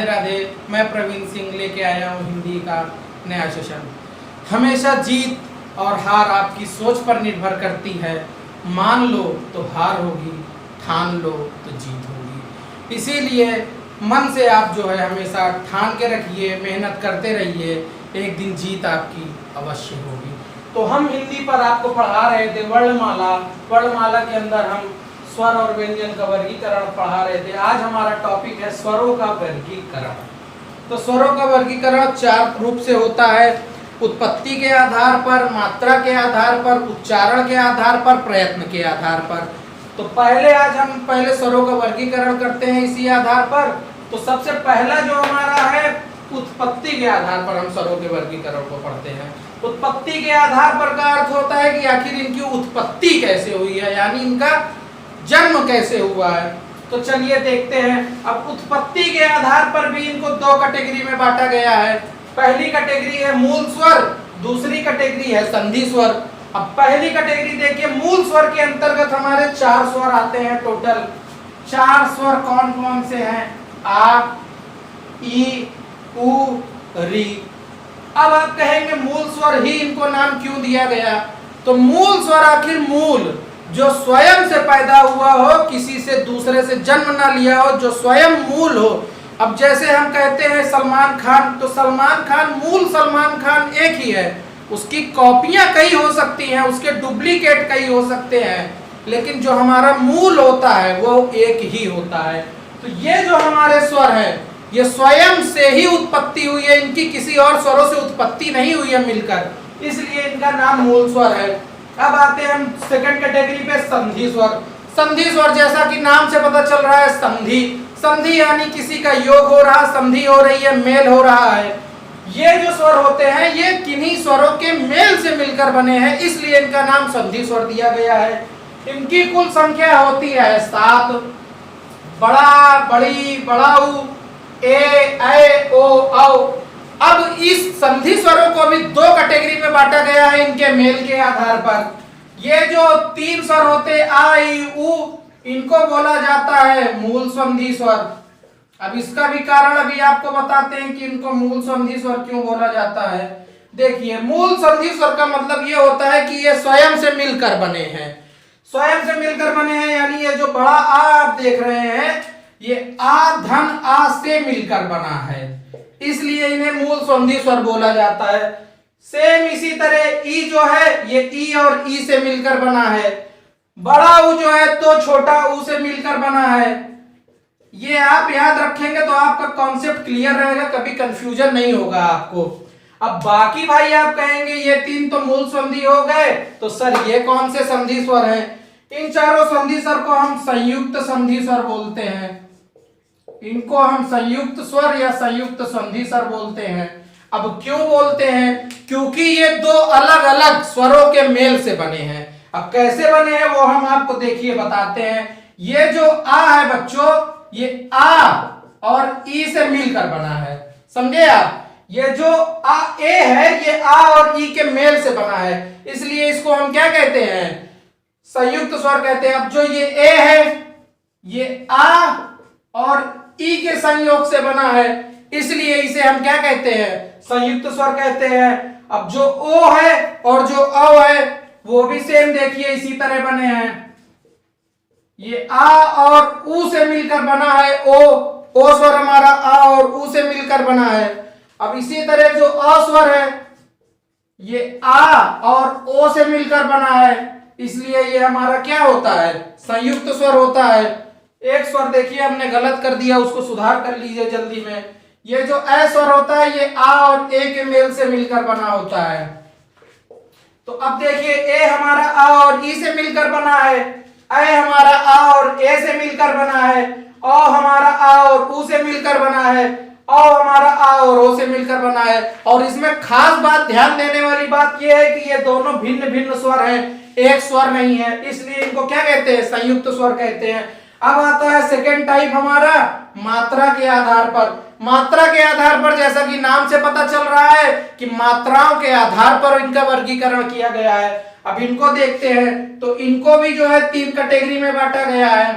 राधे राधे। मैं प्रवीण सिंह लेके आया हूँ हिंदी का नया सेशन। हमेशा जीत और हार आपकी सोच पर निर्भर करती है। मान लो तो हार होगी, ठान लो तो जीत होगी। इसीलिए मन से आप जो है हमेशा ठान के रखिए, मेहनत करते रहिए, एक दिन जीत आपकी अवश्य होगी। तो हम हिंदी पर आपको पढ़ा रहे थे वर्णमाला। वर्णमाला के अंदर हम स्वर और व्यंजन का वर्गीकरण पढ़ा रहे थे। आज हमारा टॉपिक है स्वरों का वर्गीकरण। तो स्वरों का वर्गीकरण चार रूप से होता है: उत्पत्ति के आधार पर, मात्रा के आधार पर, उच्चारण के आधार पर, प्रयत्न के आधार पर। तो आज हम स्वरों का वर्गीकरण करते हैं इसी आधार पर। तो सबसे पहला जो हमारा है उत्पत्ति के आधार पर हम स्वरों के वर्गीकरण को पढ़ते हैं। उत्पत्ति के आधार पर का अर्थ होता है कि आखिर इनकी उत्पत्ति कैसे हुई है, यानी इनका जन्म कैसे हुआ है। तो चलिए देखते हैं। अब उत्पत्ति के आधार पर भी इनको दो कैटेगरी में बांटा गया है। पहली कैटेगरी है मूल स्वर, दूसरी कैटेगरी है संधि स्वर। अब पहली कैटेगरी देखिए, मूल स्वर के अंतर्गत हमारे 4 स्वर आते हैं। टोटल 4 स्वर कौन कौन से हैं? आ, ई, उ, री। अब आप कहेंगे मूल स्वर ही इनको नाम क्यों दिया गया? तो मूल स्वर आखिर मूल जो स्वयं से पैदा हुआ हो, किसी से दूसरे से जन्म ना लिया हो, जो स्वयं मूल हो। अब जैसे हम कहते हैं सलमान खान, तो सलमान खान मूल सलमान खान एक ही है। उसकी कॉपियां कई हो सकती हैं, उसके डुप्लीकेट कई हो सकते हैं, लेकिन जो हमारा मूल होता है वो एक ही होता है। तो ये जो हमारे स्वर है ये स्वयं से ही उत्पत्ति हुई है, इनकी किसी और स्वरों से उत्पत्ति नहीं हुई है मिलकर, इसलिए इनका नाम मूल स्वर है। अब आते हैं हम सेकंड कैटेगरी पे, संधि स्वर। संधि स्वर जैसा कि नाम से पता चल रहा है संधि, संधि यानी किसी का योग हो रहा, संधि हो रही है, मेल हो रहा है। ये जो स्वर होते हैं ये किन्हीं स्वरों के मेल से मिलकर बने हैं, इसलिए इनका नाम संधि स्वर दिया गया है। इनकी कुल संख्या होती है 7। बड़ा, बड़ी, बड़ाऊ, ए, ओ, औ। अब इस संधि स्वरों को भी 2 कैटेगरी में बांटा गया है इनके मेल के आधार पर। ये जो 3 स्वर होते आ, ई, उ, इनको बोला जाता है मूल संधि स्वर। अब इसका भी कारण अभी आपको बताते हैं कि इनको मूल संधि स्वर क्यों बोला जाता है। देखिए, मूल संधि स्वर का मतलब ये होता है कि ये स्वयं से मिलकर बने हैं। स्वयं से मिलकर बने हैं यानी ये जो बड़ा आ आप देख रहे हैं ये आ धन आ से मिलकर बना है, इसलिए इन्हें मूल संधि स्वर बोला जाता है। सेम इसी तरह ई जो है ये ई और ई से मिलकर बना है। बड़ा ऊ जो है तो छोटा ऊ से मिलकर बना है। ये आप याद रखेंगे तो आपका कॉन्सेप्ट क्लियर रहेगा, कभी कंफ्यूजन नहीं होगा आपको। अब बाकी भाई आप कहेंगे ये 3 तो मूल संधि हो गए, तो सर ये कौन से संधि स्वर हैं? इन चारों संधि स्वर को हम संयुक्त संधि स्वर बोलते हैं। इनको हम संयुक्त स्वर या संयुक्त संधि स्वर बोलते हैं। अब क्यों बोलते हैं? क्योंकि ये 2 अलग अलग स्वरों के मेल से बने हैं। अब कैसे बने हैं वो हम आपको देखिए बताते हैं। ये जो आ है बच्चों, ये आ और ई से मिलकर बना है, समझे आप? ये जो आ ए है ये आ और ई के मेल से बना है, इसलिए इसको हम क्या कहते हैं? संयुक्त स्वर कहते हैं। अब जो ये ए है ये आ और ई के संयोग से बना है, इसलिए इसे हम क्या कहते हैं? संयुक्त स्वर कहते हैं। अब जो ओ है और जो औ है वो भी सेम देखिए इसी तरह बने हैं। ये आ और उ से मिलकर बना है, ओ स्वर हमारा आ और उ से मिलकर बना है। अब इसी तरह जो अ स्वर है ये आ और ओ से मिलकर बना है, इसलिए ये हमारा क्या होता है? संयुक्त स्वर होता है। एक स्वर देखिए हमने गलत कर दिया, उसको सुधार कर लीजिए जल्दी में। ये जो ए स्वर होता है ये आ और ए के मेल से मिलकर बना होता है। तो अब देखिए ए हमारा आ और ई से मिलकर बना है, ए हमारा आ और ए से मिलकर बना है, ओ हमारा आ और उ से मिलकर बना है, ओ हमारा आ और ओ से मिलकर बना है। और इसमें खास बात ध्यान देने वाली बात यह है कि ये दोनों भिन्न भिन्न स्वर हैं, एक स्वर नहीं है, इसलिए इनको क्या कहते हैं? संयुक्त स्वर कहते हैं। अब आता है सेकेंड टाइप हमारा मात्रा के आधार पर। मात्रा के आधार पर जैसा कि नाम से पता चल रहा है कि मात्राओं के आधार पर इनका वर्गीकरण किया गया है। अब इनको देखते हैं तो इनको भी जो है 3 कैटेगरी में बांटा गया है।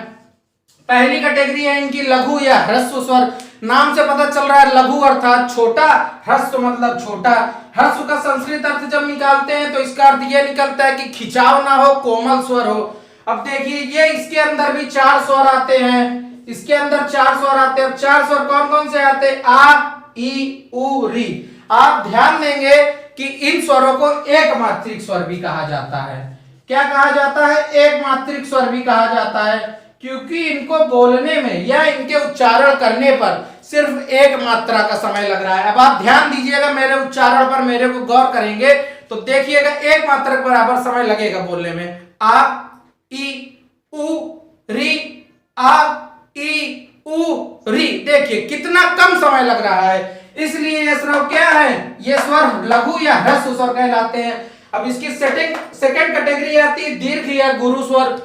पहली कैटेगरी है इनकी लघु या ह्रस्व स्वर। नाम से पता चल रहा है लघु अर्थात छोटा, ह्रस्व मतलब छोटा। ह्रस्व का संस्कृत अर्थ जब निकालते हैं तो इसका अर्थ यह निकलता है कि खिंचाव ना हो, कोमल स्वर हो। अब देखिए ये इसके अंदर भी 4 स्वर आते हैं, इसके अंदर 4 स्वर आते हैं। 4 स्वर कौन कौन से आते हैं? आ, ई, उ, री। आप ध्यान देंगे कि इन स्वरों को एक मात्रिक स्वर भी कहा जाता है। क्या कहा जाता है? एक मात्रिक स्वर भी कहा जाता है, क्योंकि इनको बोलने में या इनके उच्चारण करने पर सिर्फ एक मात्रा का समय लग रहा है। अब आप ध्यान दीजिएगा मेरे उच्चारण पर, मेरे को गौर करेंगे तो देखिएगा एक मात्रा के बराबर समय लगेगा बोलने में। आ, ई, उ, री, आ, ई, उ, री। देखिए कितना कम समय लग रहा है, इसलिए ये स्वर क्या है? ये स्वर लघु या ह्रस्व स्वर कहलाते हैं। अब इसकी सेकंड कैटेगरी आती है दीर्घ या गुरु स्वर।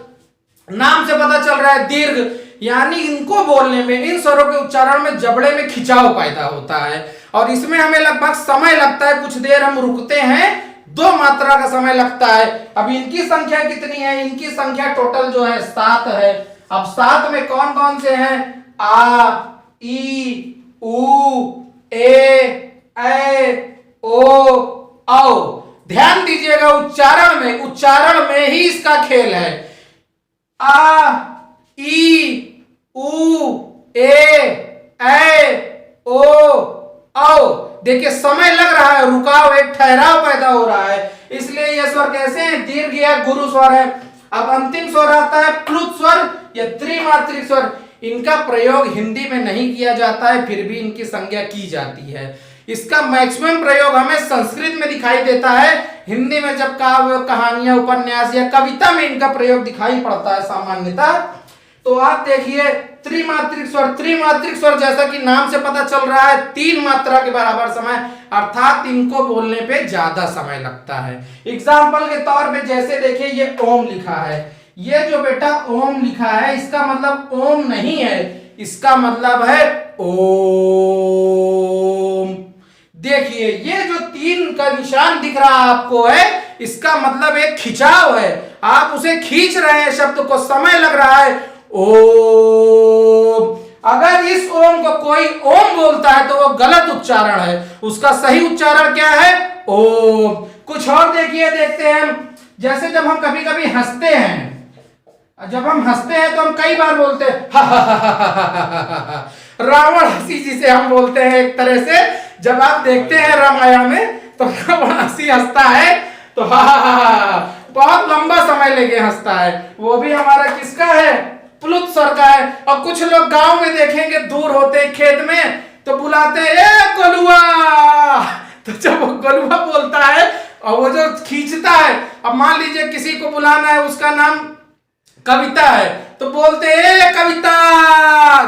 नाम से पता चल रहा है दीर्घ, यानी इनको बोलने में, इन स्वरों के उच्चारण में जबड़े में खिंचाव पैदा होता है और इसमें हमें लगभग समय लगता है, कुछ देर हम रुकते हैं, 2 मात्रा का समय लगता है। अब इनकी संख्या कितनी है? इनकी संख्या टोटल जो है 7 है। अब 7 में कौन कौन से हैं? आ, ई, उ, ए, ओ, औ। ध्यान दीजिएगा उच्चारण में ही इसका खेल है। आ, ई, उ, ए, ओ, औ। देखिए समय लग रहा है, रुकाव, एक ठहराव पैदा हो रहा है, इसलिए ये स्वर कैसे हैं? दीर्घ या गुरु स्वर है। अब अंतिम स्वर आता है प्लुत स्वर या त्रिमात्रिक स्वर। इनका प्रयोग हिंदी में नहीं किया जाता है, फिर भी इनकी संज्ञा की जाती है। इसका मैक्सिमम प्रयोग हमें संस्कृत में दिखाई देता है, हिंदी में जब काव्य, कहानियां, उपन्यास या कविता में इनका प्रयोग दिखाई पड़ता है सामान्यतः। तो आप देखिए त्रिमात्रिक स्वर जैसा कि नाम से पता चल रहा है 3 मात्रा के बराबर समय, अर्थात इनको बोलने पे ज्यादा समय लगता है। एग्जाम्पल के तौर पे जैसे देखिए ये ओम लिखा है, ये जो बेटा ओम लिखा है इसका मतलब ओम नहीं है, इसका मतलब है ओम। देखिए ये जो 3 का निशान दिख रहा आपको है, इसका मतलब एक खिंचाव है, आप उसे खींच रहे हैं, शब्द को समय लग रहा है। ओम। अगर इस ओम को कोई ओम बोलता है तो वो गलत उच्चारण है, उसका सही उच्चारण क्या है? ओम। कुछ और देखते हैं हम, जैसे जब हम कभी कभी हंसते हैं, जब हम हंसते हैं तो हम कई बार बोलते हैं रावण हंसी जिसे हम बोलते हैं एक तरह से। जब आप देखते हैं रामायण में तो रावण हंसी हंसता है तो बहुत लंबा समय लेके हंसता है, वो भी हमारा किसका है? प्लुत स्वर का है। और कुछ लोग गांव में देखेंगे, दूर होते खेत में तो बुलाते हैं ए गोलुआ, तो जब वो गोलुआ बोलता है और वो जो खींचता है, अब मान लीजिए किसी को बुलाना है, उसका नाम कविता है तो बोलते हैं कविता।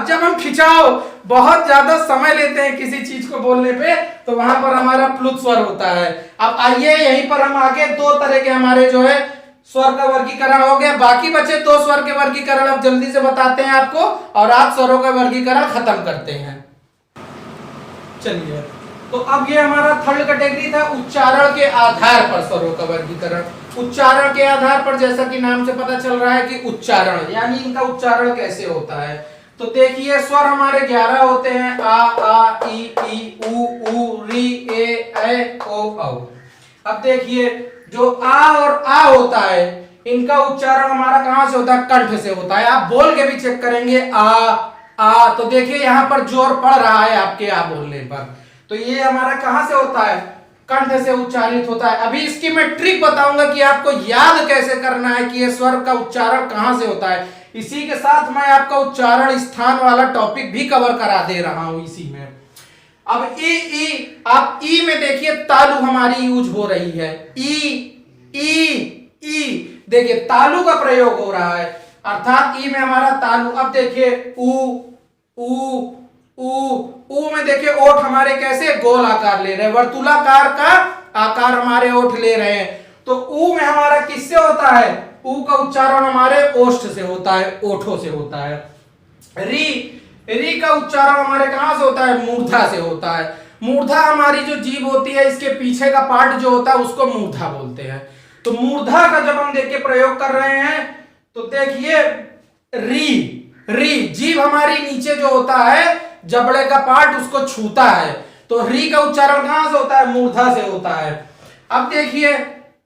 जब हम खिंचाव बहुत ज्यादा समय लेते हैं किसी चीज को बोलने पे तो वहां पर हमारा प्लुत स्वर होता है। अब आइए यहीं पर हम आगे 2 तरह के हमारे जो है स्वर का वर्गीकरण हो गया, बाकी बचे 2 स्वर के वर्गीकरण अब जल्दी से बताते हैं आपको और आप स्वरों का वर्गीकरण खत्म करते हैं। चलिए तो अब ये हमारा थर्ड कैटेगरी था उच्चारण के आधार पर स्वरों का वर्गीकरण। उच्चारण के आधार पर जैसा कि नाम से पता चल रहा है कि उच्चारण यानी इनका उच्चारण कैसे होता है। तो देखिए स्वर हमारे 11 होते हैं, आ, ई, उ, री, ए, ओ, औ। अब देखिए जो आ और आ होता है इनका उच्चारण हमारा कहां से होता है? कंठ से होता है। आप बोल के भी चेक करेंगे आ, तो देखिए यहां पर जोर पड़ रहा है आपके आ बोलने पर, तो ये हमारा कहां से होता है? कंठ से उच्चारित होता है। अभी इसकी मैं ट्रिक बताऊंगा कि आपको याद कैसे करना है कि ये स्वर का उच्चारण कहां से होता है। इसी के साथ मैं आपका उच्चारण स्थान वाला टॉपिक भी कवर करा दे रहा हूं इसी में। अब ई, आप ई में देखिए तालु हमारी यूज हो रही है, ई देखिए तालु का प्रयोग हो रहा है, अर्थात ई में हमारा तालु। अब देखिए ऊ में देखिए ओठ हमारे कैसे गोल आकार ले रहे हैं, वर्तुलाकार का आकार हमारे ओठ ले रहे हैं। तो ऊ में हमारा किससे होता है? ऊ का उच्चारण हमारे ओष्ठ से होता है, ओठों से होता है। री का उच्चारण हमारे कहां से होता है? मूर्धा से होता है। मूर्धा हमारी जो जीभ होती है इसके पीछे का पार्ट जो होता है उसको मूर्धा बोलते हैं। तो मूर्धा का जब हम देखिए प्रयोग कर रहे हैं तो देखिए री जीभ हमारी नीचे जो होता है जबड़े का पार्ट उसको छूता है। तो री का उच्चारण कहां से होता है? मूर्धा से होता है। अब देखिए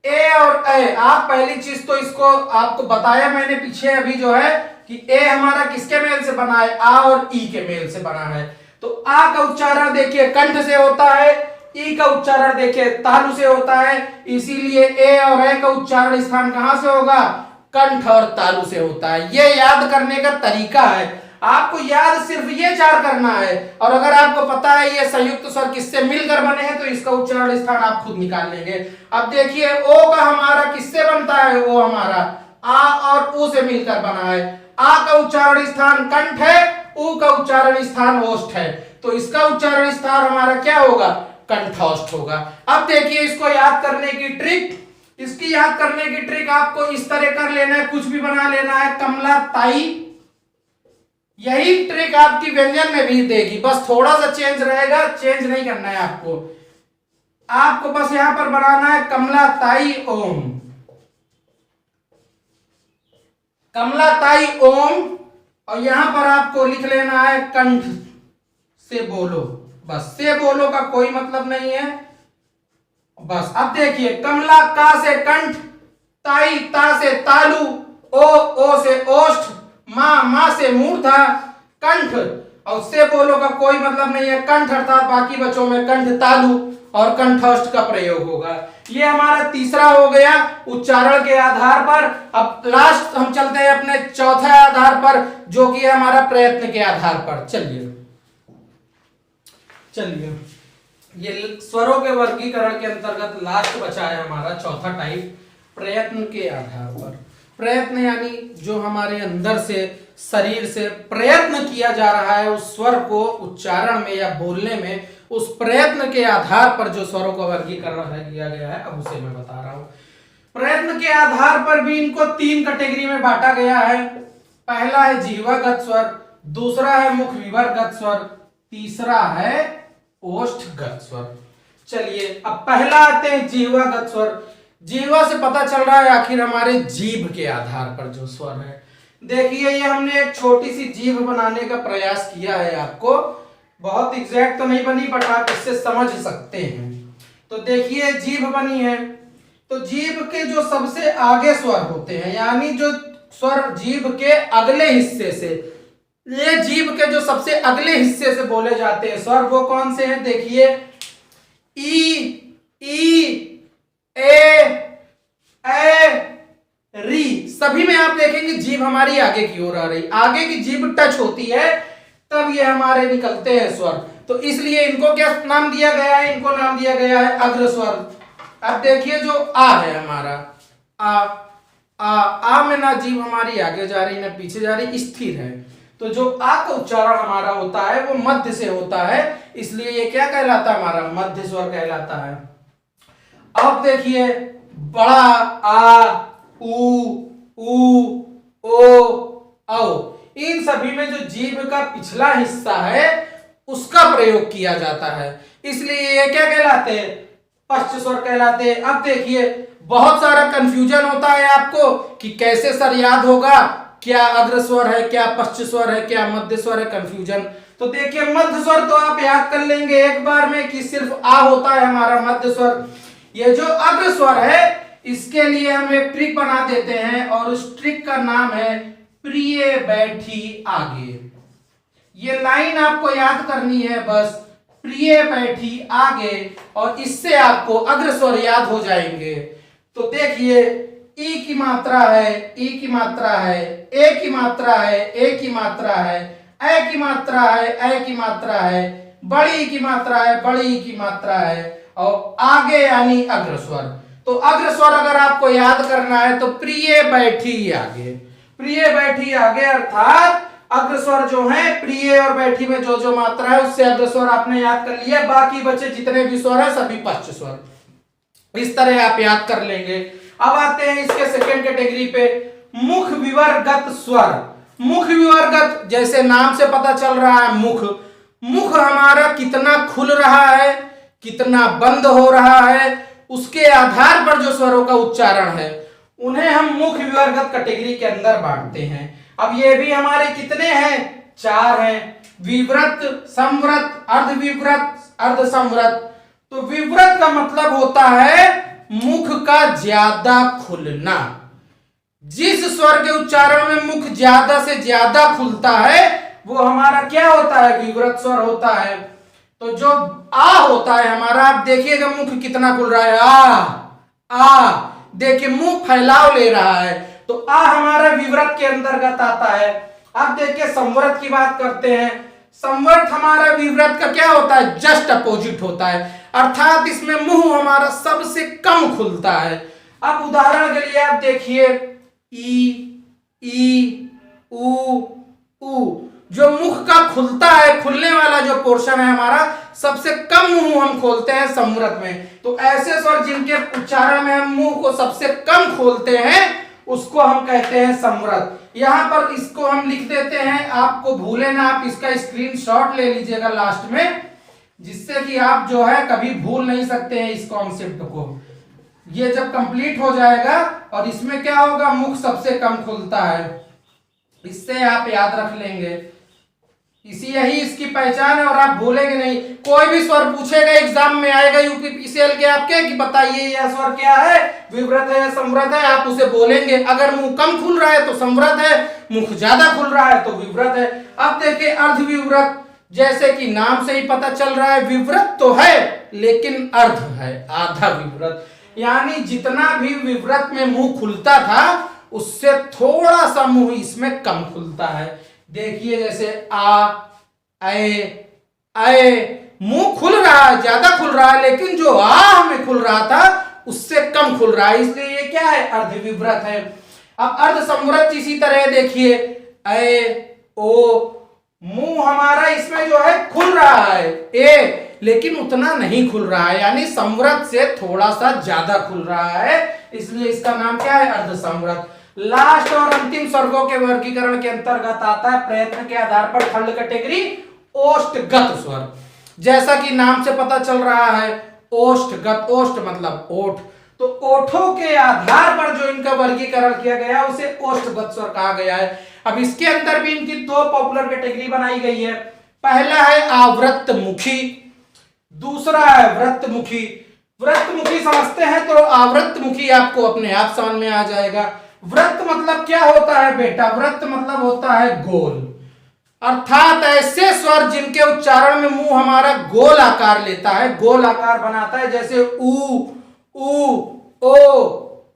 ए और ए, आप पहली चीज तो इसको आपको बताया मैंने पीछे अभी जो है कि ए हमारा किसके मेल से बना है? आ और ई के मेल से बना है। तो आ का उच्चारण देखिए कंठ से होता है, ई का उच्चारण देखिए तालु से होता है, इसीलिए ए और ए का उच्चारण स्थान कहां से होगा? कंठ और तालु से होता है। ये याद करने का तरीका है, आपको याद सिर्फ ये 4 करना है। और अगर आपको पता है ये संयुक्त स्वर किससे मिलकर बने हैं तो इसका उच्चारण स्थान आप खुद निकाल लेंगे। अब देखिए ओ का हमारा किससे बनता है? ओ हमारा आ और ऊ से मिलकर बना है। आ का उच्चारण स्थान कंठ है, ऊ का उच्चारण स्थान ओष्ठ है, तो इसका उच्चारण स्थान हमारा क्या होगा? कंठोष्ठ होगा। अब देखिए इसको याद करने की ट्रिक, इसकी याद करने की ट्रिक आपको इस तरह कर लेना है, कुछ भी बना लेना है, कमला ताई। यही ट्रिक आपकी व्यंजन में भी देगी, बस थोड़ा सा चेंज रहेगा, चेंज नहीं करना है आपको। आपको बस यहां पर बनाना है कमला ताई ओम, कमला ताई ओम, और यहां पर आपको लिख लेना है कंठ से बोलो। बस से बोलो का कोई मतलब नहीं है बस। अब देखिए कमला का से कंठ, ताई ता से तालु, ओ से ओष्ठ, मां से मूर्धा, कंठ और से बोलो का कोई मतलब नहीं है, कंठ अर्थात बाकी बच्चों में कंठ तालु और कंठोष्ठ का प्रयोग होगा। ये हमारा तीसरा हो गया उच्चारण के आधार पर। अब लास्ट हम चलते हैं अपने चौथे आधार पर जो कि है हमारा प्रयत्न के आधार पर। चलिए ये स्वरों के वर्गीकरण के अंतर्गत लास्ट बचा है हमारा चौथा टाइप, प्रयत्न के आधार पर। प्रयत्न यानी जो हमारे अंदर से शरीर से प्रयत्न किया जा रहा है उस स्वर को उच्चारण में या बोलने में, उस प्रयत्न के आधार पर जो स्वरों का वर्गीकरण किया गया है, अब उसे मैं बता रहा हूं। प्रयत्न के आधार पर भी इनको 3 कैटेगरी में बांटा गया है। पहला है जिह्वागत स्वर, दूसरा है मुख विवर्गत स्वर, तीसरा है ओष्ठगत स्वर। चलिए अब पहला आते हैं जिह्वागत स्वर। जिह्वा से पता चल रहा है आखिर हमारे जीभ के आधार पर जो स्वर है। देखिए ये हमने एक छोटी सी जीभ बनाने का प्रयास किया है, आपको बहुत एग्जैक्ट तो नहीं बनी बट आप इससे समझ सकते हैं। तो देखिए जीभ बनी है, तो जीभ के जो सबसे आगे स्वर होते हैं यानी जो स्वर जीभ के अगले हिस्से से, ये जीभ के जो सबसे अगले हिस्से से बोले जाते हैं स्वर वो कौन से हैं? देखिए ई ए री, सभी में आप देखेंगे जीभ हमारी आगे की ओर आ रही, आगे की जीभ टच होती है तब ये हमारे निकलते हैं स्वर। तो इसलिए इनको क्या नाम दिया गया है? इनको नाम दिया गया है अग्र स्वर। अब देखिए जो आ है हमारा आ में ना जीभ हमारी आगे जा रही ना पीछे जा रही, स्थिर है। तो जो आ का उच्चारण हमारा होता है वो मध्य से होता है, इसलिए ये क्या कहलाता है? हमारा मध्य स्वर कहलाता है। अब देखिए बड़ा आ, ऊ, ओ, औ, इन सभी में जो जीभ का पिछला हिस्सा है उसका प्रयोग किया जाता है, इसलिए ये क्या कहलाते हैं? पश्च स्वर कहलाते हैं। अब देखिए बहुत सारा कंफ्यूजन होता है आपको कि कैसे सर याद होगा, क्या अग्र स्वर है, क्या पश्च स्वर है, क्या मध्य स्वर है, कंफ्यूजन। तो देखिए मध्य स्वर तो आप याद कर लेंगे एक बार में कि सिर्फ आ होता है हमारा मध्य स्वर। ये जो अग्र स्वर है इसके लिए हम एक ट्रिक बना देते हैं और उस ट्रिक का नाम है प्रिय बैठी आगे। ये लाइन आपको याद करनी है बस, प्रिय बैठी आगे, और इससे आपको अग्र स्वर याद हो जाएंगे। तो देखिए ई की मात्रा है, ई की मात्रा है, ए की मात्रा है, ए की मात्रा है, ए की मात्रा है, ए की मात्रा है, बड़ी की मात्रा है, बड़ी की मात्रा है, और आगे यानी अग्र स्वर। तो अग्र स्वर अगर आपको याद करना है तो प्रिय बैठी आगे, प्रिय बैठी आगे अर्थात अग्र स्वर जो है प्रिय और बैठी में जो जो मात्रा है उससे अग्र स्वर आपने याद कर लिया, बाकी बचे जितने भी स्वर है सभी पश्च स्वर। इस तरह आप याद कर लेंगे। अब आते हैं इसके सेकेंड कैटेगरी पे, मुख विवर्गत स्वर। मुख विवर्गत जैसे नाम से पता चल रहा है मुख, मुख हमारा कितना खुल रहा है कितना बंद हो रहा है उसके आधार पर जो स्वरों का उच्चारण है उन्हें हम मुख विवर्गत कैटेगरी के अंदर बांटते हैं। अब ये भी हमारे कितने हैं? 4 हैं। विव्रत, संव्रत, अर्धविव्रत, अर्धसंव्रत। तो विव्रत का मतलब होता है मुख का ज्यादा खुलना। जिस स्वर के उच्चारण में मुख ज्यादा से ज्यादा खुलता है वो हमारा क्या होता है, विव्रत स्वर होता है। तो जो आ होता है हमारा, आप देखिएगा मुख कितना खुल रहा है, आ देखिए मुंह फैलाव ले रहा है, तो आ हमारा विव्रत के अंतर्गत आता है। अब देखिए संव्रत की बात करते हैं। संव्रत हमारा विव्रत का क्या होता है, जस्ट अपोजिट होता है, अर्थात इसमें मुंह हमारा सबसे कम खुलता है। अब उदाहरण के लिए आप देखिए ई उ, जो मुख का खुलता है, खुलने वाला जो पोर्शन है हमारा, सबसे कम मुंह हम खोलते हैं संव्रत में। तो ऐसे स्वर जिनके उच्चारण में हम मुंह को सबसे कम खोलते हैं उसको हम कहते हैं संव्रत। यहां पर इसको हम लिख देते हैं, आपको भूले ना, आप इसका स्क्रीनशॉट ले लीजिएगा लास्ट में, जिससे कि आप जो है कभी भूल नहीं सकते हैं इस कॉन्सेप्ट को। ये जब कंप्लीट हो जाएगा और इसमें क्या होगा, मुख सबसे कम खुलता है, इससे आप याद रख लेंगे। यही इसकी पहचान है और आप भूलेंगे नहीं। कोई भी स्वर पूछेगा एग्जाम में आएगा यूपीपीसीएल के आपके कि बताइए यह स्वर क्या है, विव्रत है या संव्रत है, आप उसे बोलेंगे। अगर मुंह कम खुल रहा है तो संव्रत है, मुख ज्यादा खुल रहा है तो विव्रत है। अब देखिए अर्धविव्रत, जैसे कि नाम से ही पता चल रहा है विव्रत तो है लेकिन अर्ध है, आधा विव्रत, यानी जितना भी विव्रत में मुंह खुलता था उससे थोड़ा सा मुंह इसमें कम खुलता है। देखिए जैसे मुंह खुल रहा है, ज्यादा खुल रहा है, लेकिन जो हमें खुल रहा था उससे कम खुल रहा है, इसलिए ये क्या है, अर्धविव्रत है। अब अर्धसंव्रत इसी तरह देखिए मुंह हमारा इसमें जो है खुल रहा है लेकिन उतना नहीं खुल रहा है, यानी संव्रत से थोड़ा सा ज्यादा खुल रहा है, इसलिए इसका नाम क्या है, अर्धसंव्रत। लास्ट और अंतिम स्वर्गों के वर्गीकरण के अंतर्गत आता है प्रयत्न के आधार पर थर्ड कैटेगरी ओष्ठगत स्वर। जैसा कि नाम से पता चल रहा है ओष्ठगत, ओष्ठ मतलब ओठ, तो ओठों के आधार पर जो इनका वर्गीकरण किया गया उसे ओष्ठगत स्वर कहा गया है। अब इसके अंदर भी इनकी दो पॉपुलर कैटेगरी बनाई गई है। पहला है आवृत्त मुखी, दूसरा है वृत्त मुखी। वृत्त मुखी समझते हैं तो आवृत्त मुखी आपको अपने आप समझ में आ जाएगा। वृत्त मतलब क्या होता है बेटा, वृत्त मतलब होता है गोल, अर्थात ऐसे स्वर जिनके उच्चारण में मुंह हमारा गोल आकार लेता है, गोल आकार बनाता है, जैसे ओ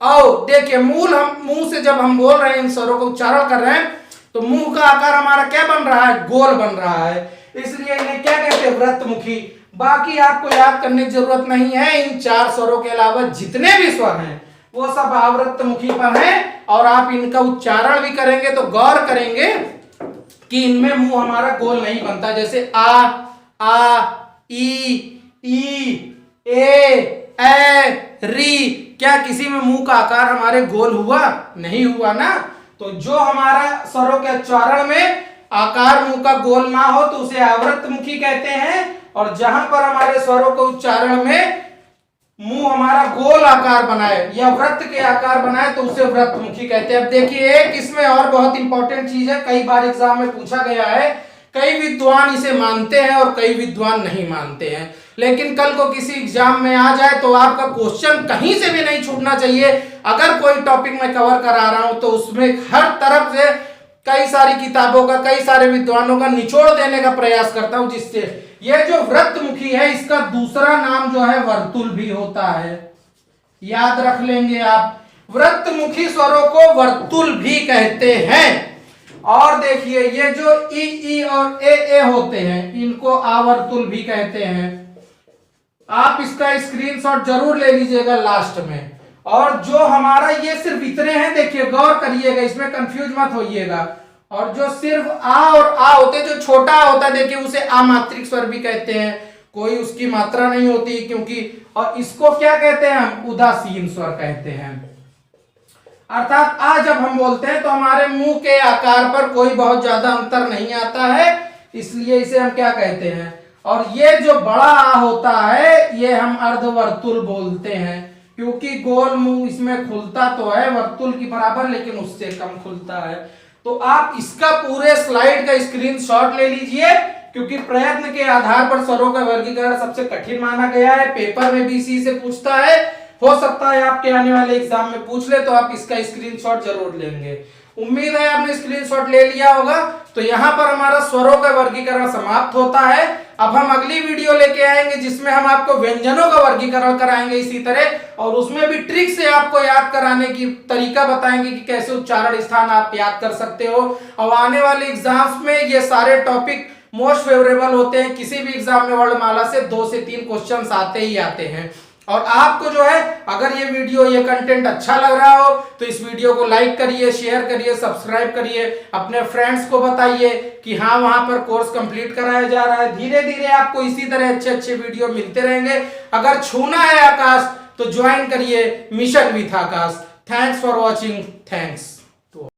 औ। देखिए मुंह से जब हम बोल रहे हैं, इन स्वरों का उच्चारण कर रहे हैं, तो मुंह का आकार हमारा क्या बन रहा है, गोल बन रहा है, इसलिए इन्हें क्या कहते हैं, वृत्तमुखी। बाकी आपको याद करने की जरूरत नहीं है, इन चार स्वरों के अलावा जितने भी स्वर हैं वो सब आवृत्तमुखी पर हैं, और आप इनका उच्चारण भी करेंगे तो गौर करेंगे कि इनमें मुंह हमारा गोल नहीं बनता। जैसे ई री, क्या किसी में मुंह का आकार हमारे गोल हुआ, नहीं हुआ ना। तो जो हमारा स्वरों के उच्चारण में आकार मुंह का गोल ना हो तो उसे आवृत्तमुखी कहते हैं, और जहां पर हमारे स्वरों के उच्चारण में मुंह हमारा गोल आकार बनाए या वृत्त के आकार बनाए तो उसे वृत्तमुखी कहते हैं। अब देखिए एक इसमें और बहुत इंपॉर्टेंट चीज है, कई बार एग्जाम में पूछा गया है, कई विद्वान इसे मानते हैं और कई विद्वान नहीं मानते हैं, लेकिन कल को किसी एग्जाम में आ जाए तो आपका क्वेश्चन कहीं से भी नहीं छूटना चाहिए। अगर कोई टॉपिक मैं कवर करा रहा हूं तो उसमें हर तरफ से कई सारी किताबों का, कई सारे विद्वानों का निचोड़ देने का प्रयास करता हूं, जिससे यह जो वृत्तमुखी है इसका दूसरा नाम जो है वर्तुल भी होता है, याद रख लेंगे आप। वृत्तमुखी स्वरों को वर्तुल भी कहते हैं। और देखिए ये जो ई और ए होते हैं इनको आवर्तुल भी कहते हैं। आप इसका स्क्रीनशॉट जरूर ले लीजिएगा लास्ट में। और जो हमारा ये सिर्फ इतने हैं, देखिए गौर करिएगा, इसमें कंफ्यूज मत होइएगा। और जो सिर्फ आ और आ होते हैं, जो छोटा होता है देखिए उसे आमात्रिक स्वर भी कहते हैं, कोई उसकी मात्रा नहीं होती क्योंकि, और इसको क्या कहते हैं हम, उदासीन स्वर कहते हैं। अर्थात आ जब हम बोलते हैं तो हमारे मुंह के आकार पर कोई बहुत ज्यादा अंतर नहीं आता है, इसलिए इसे हम क्या कहते हैं। और ये जो बड़ा आ होता है ये हम अर्धवर्तुल बोलते हैं, क्योंकि गोल मुंह इसमें खुलता तो है वर्तुल की बराबर, लेकिन उससे कम खुलता है। तो आप इसका पूरे स्लाइड का स्क्रीनशॉट ले लीजिए, क्योंकि प्रयत्न के आधार पर स्वरों का वर्गीकरण सबसे कठिन माना गया है। पेपर में भी इसी से पूछता है, हो सकता है आपके आने वाले एग्जाम में पूछ ले, तो आप इसका स्क्रीनशॉट जरूर लेंगे। उम्मीद है आपने स्क्रीनशॉट ले लिया होगा। तो यहाँ पर हमारा स्वरों का वर्गीकरण समाप्त होता है। अब हम अगली वीडियो लेके आएंगे जिसमें हम आपको व्यंजनों का वर्गीकरण कराएंगे इसी तरह, और उसमें भी ट्रिक से आपको याद कराने की तरीका बताएंगे कि कैसे उच्चारण स्थान आप याद कर सकते हो। और आने वाले एग्जाम्स में ये सारे टॉपिक मोस्ट फेवरेबल होते हैं। किसी भी एग्जाम में वर्णमाला से 2 से 3 क्वेश्चंस आते ही आते हैं। और आपको जो है, अगर ये वीडियो, ये कंटेंट अच्छा लग रहा हो तो इस वीडियो को लाइक करिए, शेयर करिए, सब्सक्राइब करिए, अपने फ्रेंड्स को बताइए कि हाँ वहां पर कोर्स कंप्लीट कराया जा रहा है। धीरे धीरे आपको इसी तरह अच्छे अच्छे वीडियो मिलते रहेंगे। अगर छूना है आकाश तो ज्वाइन करिए mission with Akash. Thanks for watching. Thanks.